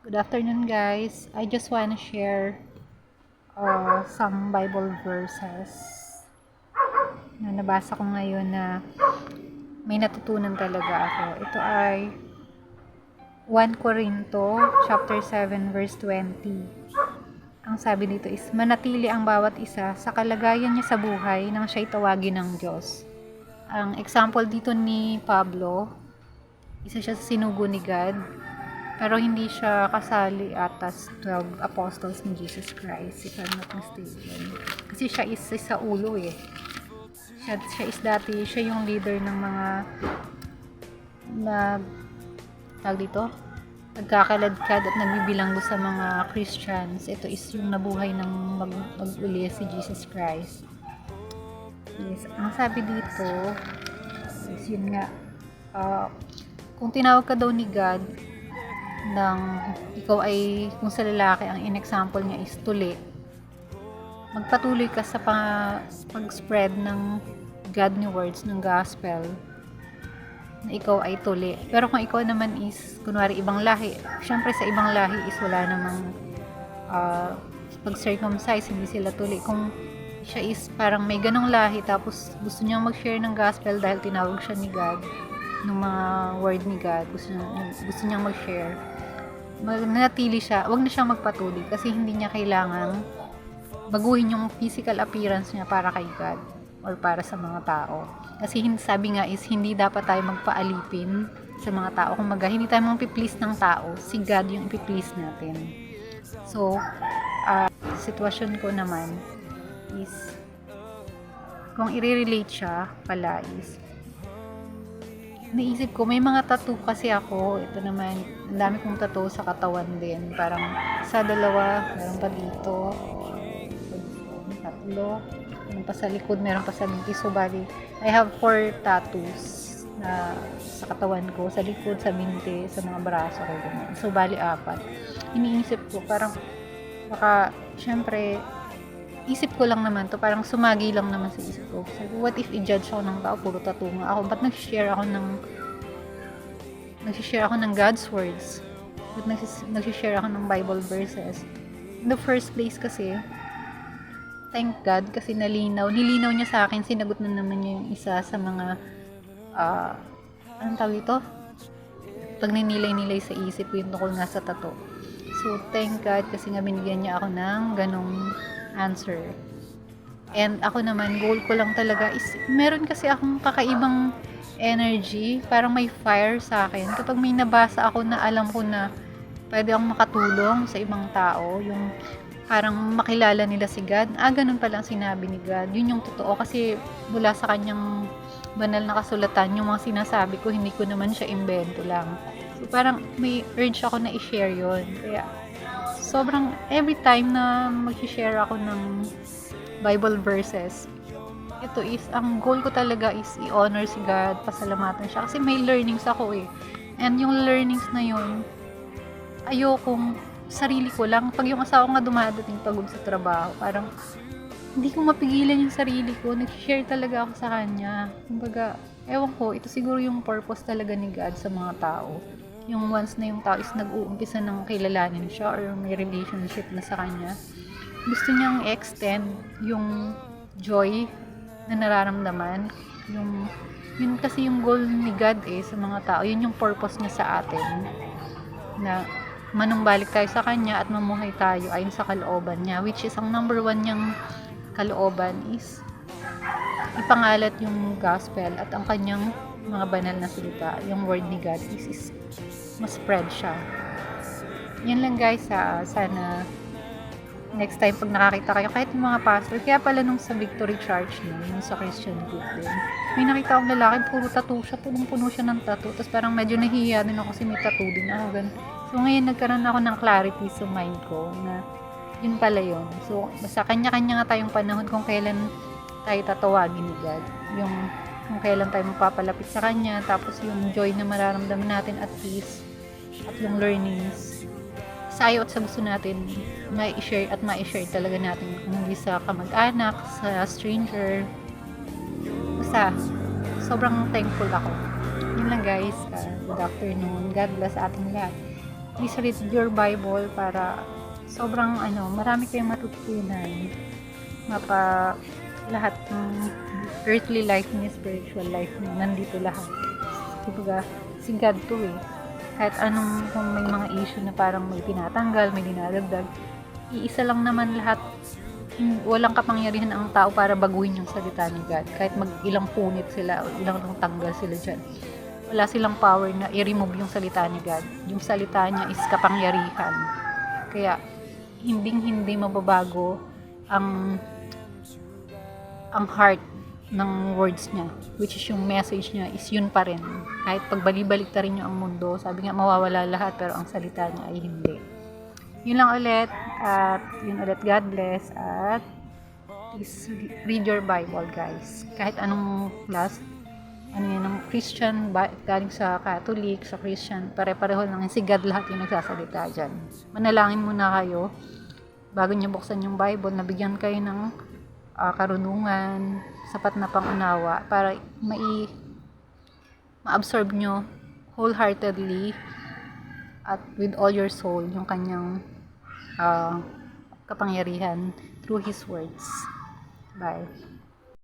Good afternoon, guys. I just want to share some Bible verses na nabasa ko ngayon na may natutunan talaga ako. Ito ay 1 Corinto chapter 7 verse 20. Ang sabi dito is, manatili ang bawat isa sa kalagayan niya sa buhay nang siya'y tawagin ng Diyos. Ang example dito ni Pablo, isa siya sa sinugo ni God, pero hindi siya kasali ata sa 12 apostles ni Jesus Christ, if I'm not mistaken. Kasi siya is sa ulo eh. Siya is dati, siya yung leader ng mga nagkakaladkad at nagbibilang do sa mga Christians. Ito is yung nabuhay ng mag-uli si Jesus Christ. Yes, ang sabi dito is yun nga, kung tinawag ka daw ni God ng ikaw ay, kung sa lalaki ang in-example niya is tuli, magpatuloy ka sa pag-spread ng God new words, ng gospel, na ikaw ay tuli. Pero kung ikaw naman is kunwari ibang lahi, syempre sa ibang lahi is wala namang pag-circumcise, hindi sila tuli. Kung siya is parang may ganong lahi tapos gusto niyang mag-share ng gospel dahil tinawag siya ni God, ng mga word ni God, gusto niyang mag-share, manatili siya, wag na siyang magpatuloy kasi hindi niya kailangang baguhin yung physical appearance niya para kay God or para sa mga tao. Kasi sabi nga is, hindi dapat tayo magpaalipin sa mga tao. Kung hindi tayo mag-please ng tao, si God yung i-please natin. So, sitwasyon ko naman is, kung i-relate siya pala is, naisip ko, may mga tattoo kasi ako. Ito naman, ang dami kong tattoo sa katawan din. Parang sa dalawa, meron pa dito. Tatlo. Meron pa sa likod, meron pa sa binti. So, bali, I have 4 tattoos na sa katawan ko. Sa likod, sa binti, sa mga braso ko. So, bali, 4. Iniisip ko, parang, baka, syempre, isip ko lang naman to, parang sumagi lang naman sa isip ko. So, what if i-judge ako ng tao, puro tattoo nga ako? Ba't nag-share ako ng God's words? Ba't nag-share ako ng Bible verses? In the first place kasi, thank God, kasi nilinaw niya sa akin, sinagot na naman niya yung isa sa mga, anong tawag ito? Pag ninilay-nilay sa isip ko yung tungkol nga sa tattoo. So, thank God, kasi nga binigyan niya ako ng ganong answer. And ako naman, goal ko lang talaga is, meron kasi akong kakaibang energy, parang may fire sa akin. Kapag may nabasa ako na alam ko na pwede akong makatulong sa ibang tao, yung parang makilala nila si God, ganun pala ang sinabi ni God. Yun yung totoo kasi mula sa kanyang banal na kasulatan, yung mga sinasabi ko, hindi ko naman siya imbento lang. So parang may urge ako na i-share yun. Kaya sobrang every time na mag-share ako ng Bible verses, ito is, ang goal ko talaga is i-honor si God, pasalamatan siya. Kasi may learnings ako eh. And yung learnings na yun, ayokong sarili ko lang. Pag yung asawa nga dumadating pagod sa trabaho, parang hindi ko mapigilan yung sarili ko. Nag-share talaga ako sa kanya. Kumbaga, ewan ko, ito siguro yung purpose talaga ni God sa mga tao. Yung once na yung tao is nag-uumpisa ng kilalanin siya or may relationship na sa kanya, gusto niyang extend yung joy na nararamdaman. Yun kasi yung goal ni God sa mga tao. Yun yung purpose niya sa atin. Na manumbalik tayo sa kanya at mamuhay tayo ayon sa kalooban niya. Which is, ang number 1 niyang kalooban is ipangalat yung gospel at ang kanyang mga banal na salita, yung word ni God is ma-spread siya. Yan lang guys, sana next time pag nakakita kayo, kahit yung mga pastor, kaya pala nung sa Victory Church yung sa Christian group din, may nakita akong lalaki, puro tattoo siya, punong-puno siya ng tattoo, tapos parang medyo nahihiya din ako kasi may tattoo din ako, ganun. So ngayon nagkaroon ako ng clarity sa mind ko na yun pala yun. So basta kanya-kanya nga tayong panahon kung kailan tayo tatawagin ni God, yung kung kailan tayo magpapalapit sa kanya, tapos yung joy na mararamdaman natin at peace, at yung learnings sa ayaw at sa gusto natin ma-share at ma-share talaga natin, kung hindi sa kamag-anak, sa stranger, basta sobrang thankful ako. Yun lang guys, good afternoon, God bless ating lahat. please read your Bible para sobrang marami kayong matutunan. Lahat ng earthly life ni spiritual life ni nandito lahat. Diba, si God to eh. Kahit kung may mga issue na parang may tinatanggal, may dinadagdag, iisa lang naman lahat. Walang kapangyarihan ang tao para baguhin yung salita ni God. Kahit ilang punit sila o ilang tanggal sila dyan. Wala silang power na i-remove yung salita ni God. Yung salita niya is kapangyarihan. Kaya, hindi mababago ang heart ng words niya, which is yung message niya is yun pa rin. Kahit pagbalik-balik ta rin yung ang mundo, sabi nga mawawala lahat pero ang salita niya ay hindi. Yun lang ulit, at yun ulit, God bless, at please read your Bible guys. Kahit anong class, ng Christian, galing sa Catholic, sa Christian, pare-pareho lang, si God lahat yung nagsasalita dyan. Manalangin muna kayo, bago nyo buksan yung Bible, nabigyan kayo ng karunungan, sapat na pangunawa, para ma-absorb nyo wholeheartedly at with all your soul yung kanyang kapangyarihan through His words. Bye.